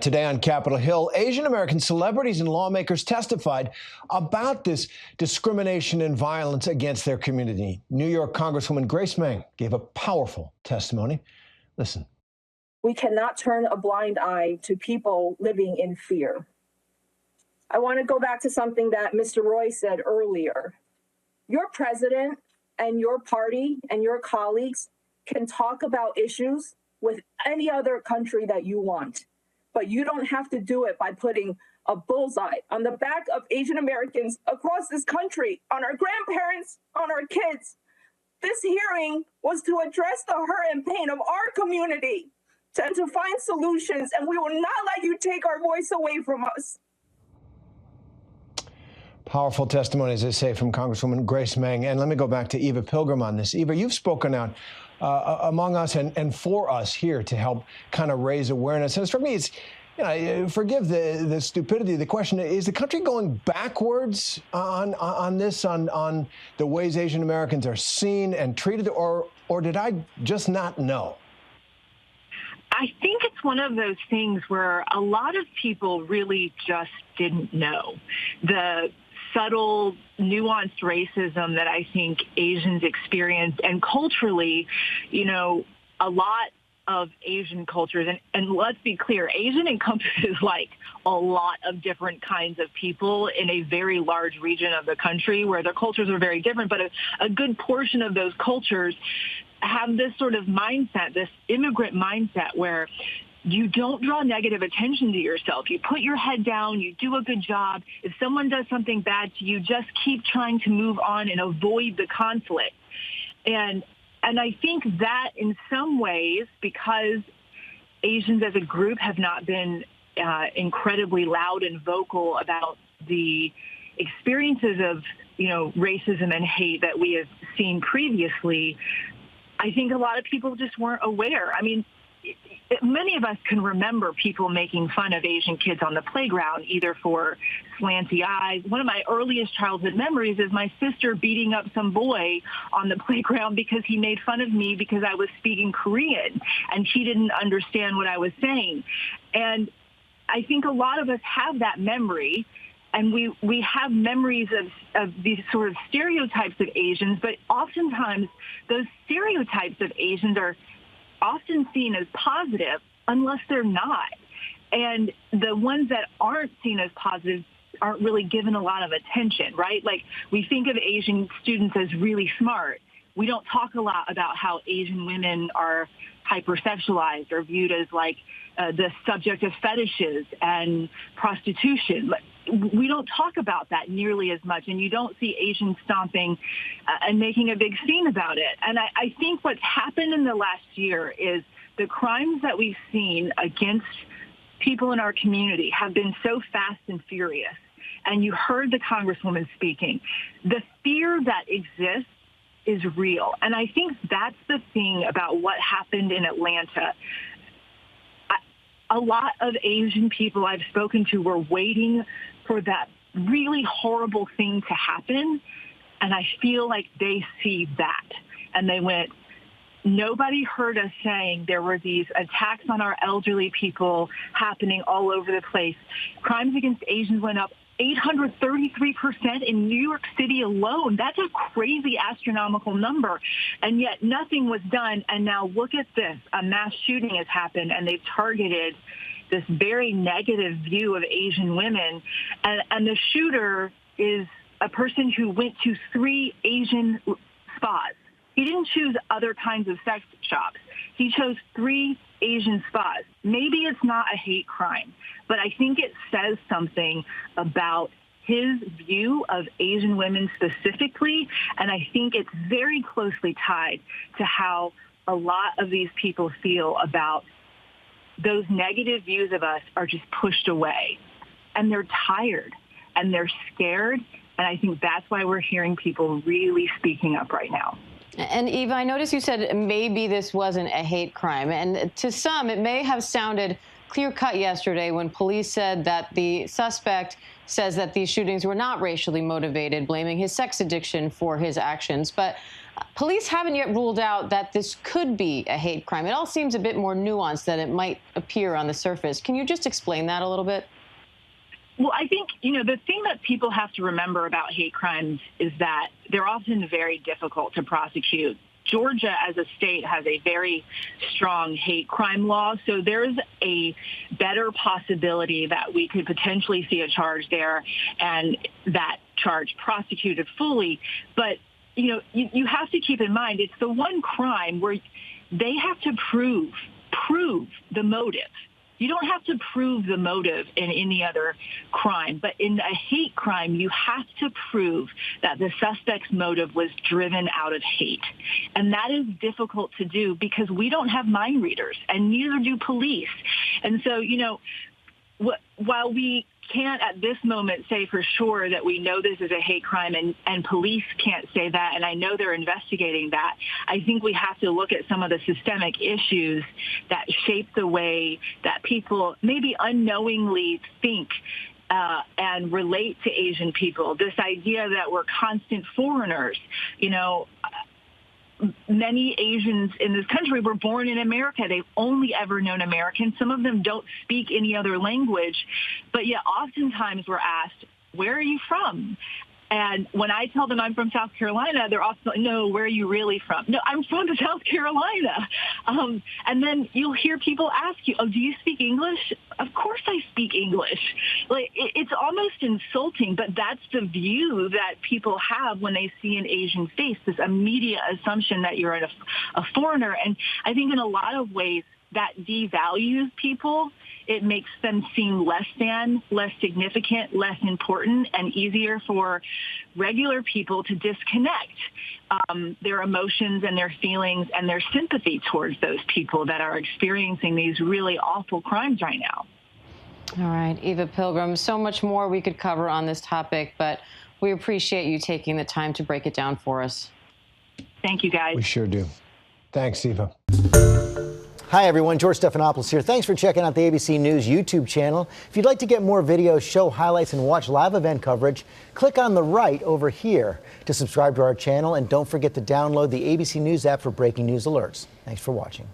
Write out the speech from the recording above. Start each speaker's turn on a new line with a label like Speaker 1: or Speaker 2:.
Speaker 1: Today on Capitol Hill, Asian American celebrities and lawmakers testified about this discrimination and violence against their community. New York Congresswoman Grace Meng gave a powerful testimony. Listen.
Speaker 2: We cannot turn a blind eye to people living in fear. I want to go back to something that Mr. Roy said earlier. Your president and your party and your colleagues can talk about issues with any other country that you want. But you don't have to do it by putting a bullseye on the back of Asian Americans across this country, on our grandparents, on our kids. This hearing was to address the hurt and pain of our community and to find solutions, and we will not let you take our voice away from us.
Speaker 1: Powerful testimony, as I say, from Congresswoman Grace Meng. And let me go back to Eva Pilgrim on this. Eva, you've spoken out among us and for us here to help kind of raise awareness. And for me, it's, you know, forgive the stupidity. The question is the country going backwards on this, on the ways Asian Americans are seen and treated, or did I just not know?
Speaker 3: I think it's one of those things where a lot of people really just didn't know. The subtle, nuanced racism that I think Asians experience, and culturally, you know, a lot of Asian cultures, and let's be clear, Asian encompasses like a lot of different kinds of people in a very large region of the country where their cultures are very different, but a good portion of those cultures have this sort of mindset, this immigrant mindset where you don't draw negative attention to yourself. You put your head down, you do a good job. If someone does something bad to you, just keep trying to move on and avoid the conflict. And I think that in some ways, because Asians as a group have not been incredibly loud and vocal about the experiences of, you know, racism and hate that we have seen previously, I think a lot of people just weren't aware. I mean, many of us can remember people making fun of Asian kids on the playground, either for slanty eyes. One of my earliest childhood memories is my sister beating up some boy on the playground because he made fun of me because I was speaking Korean and he didn't understand what I was saying. And I think a lot of us have that memory. And we have memories of these sort of stereotypes of Asians, but oftentimes those stereotypes of Asians are often seen as positive unless they're not. And the ones that aren't seen as positive aren't really given a lot of attention, right? Like, we think of Asian students as really smart. We don't talk a lot about how Asian women are hypersexualized or viewed as like the subject of fetishes and prostitution. We don't talk about that nearly as much, and you don't see Asians stomping and making a big scene about it. And I think what's happened in the last year is the crimes that we've seen against people in our community have been so fast and furious. And you heard the Congresswoman speaking. The fear that exists is real. And I think that's the thing about what happened in Atlanta. A lot of Asian people I've spoken to were waiting for that really horrible thing to happen. And I feel like they see that. And they went, nobody heard us saying there were these attacks on our elderly people happening all over the place. Crimes against Asians went up 833% in New York City alone. That's a crazy astronomical number. And yet nothing was done. And now look at this. A mass shooting has happened, and they've targeted this very negative view of Asian women. And the shooter is a person who went to 3 Asian spas. He didn't choose other kinds of sex shops. He chose 3 Asian spas. Maybe it's not a hate crime, but I think it says something about his view of Asian women specifically, and I think it's very closely tied to how a lot of these people feel about those negative views of us are just pushed away. And they're tired, and they're scared, and I think that's why we're hearing people really speaking up right now.
Speaker 4: And Eva, I noticed you said maybe this wasn't a hate crime, and to some it may have sounded clear-cut yesterday when police said that the suspect says that these shootings were not racially motivated, blaming his sex addiction for his actions. But police haven't yet ruled out that this could be a hate crime. It all seems a bit more nuanced than it might appear on the surface. Can you just explain that a little bit?
Speaker 3: Well, I think, the thing that people have to remember about hate crimes is that they're often very difficult to prosecute. Georgia, as a state, has a very strong hate crime law, so there's a better possibility that we could potentially see a charge there and that charge prosecuted fully. But, you have to keep in mind it's the one crime where they have to prove the motive. You don't have to prove the motive in any other crime, but in a hate crime, you have to prove that the suspect's motive was driven out of hate. And that is difficult to do because we don't have mind readers, and neither do police. And so, while we can't at this moment say for sure that we know this is a hate crime, and police can't say that, and I know they're investigating that, I think we have to look at some of the systemic issues that shape the way that people maybe unknowingly think and relate to Asian people. This idea that we're constant foreigners, many Asians in this country were born in America. They've only ever known American. Some of them don't speak any other language, but yet oftentimes we're asked, where are you from? And when I tell them I'm from South Carolina, they're often like, no, where are you really from? No, I'm from South Carolina. And then you'll hear people ask you, oh, do you speak English? Of course I speak English. Like, it's almost insulting, but that's the view that people have when they see an Asian face, this immediate assumption that you're a foreigner. And I think in a lot of ways that devalues people. It makes them seem less than, less significant, less important, and easier for regular people to disconnect their emotions and their feelings and their sympathy towards those people that are experiencing these really awful crimes right now.
Speaker 4: All right, Eva Pilgrim, so much more we could cover on this topic, but we appreciate you taking the time to break it down for us.
Speaker 3: Thank you, guys.
Speaker 1: We sure do. Thanks, Eva.
Speaker 5: Hi, everyone. George Stephanopoulos here. Thanks for checking out the ABC News YouTube channel. If you'd like to get more videos, show highlights, and watch live event coverage, click on the right over here to subscribe to our channel. And don't forget to download the ABC News app for breaking news alerts. Thanks for watching.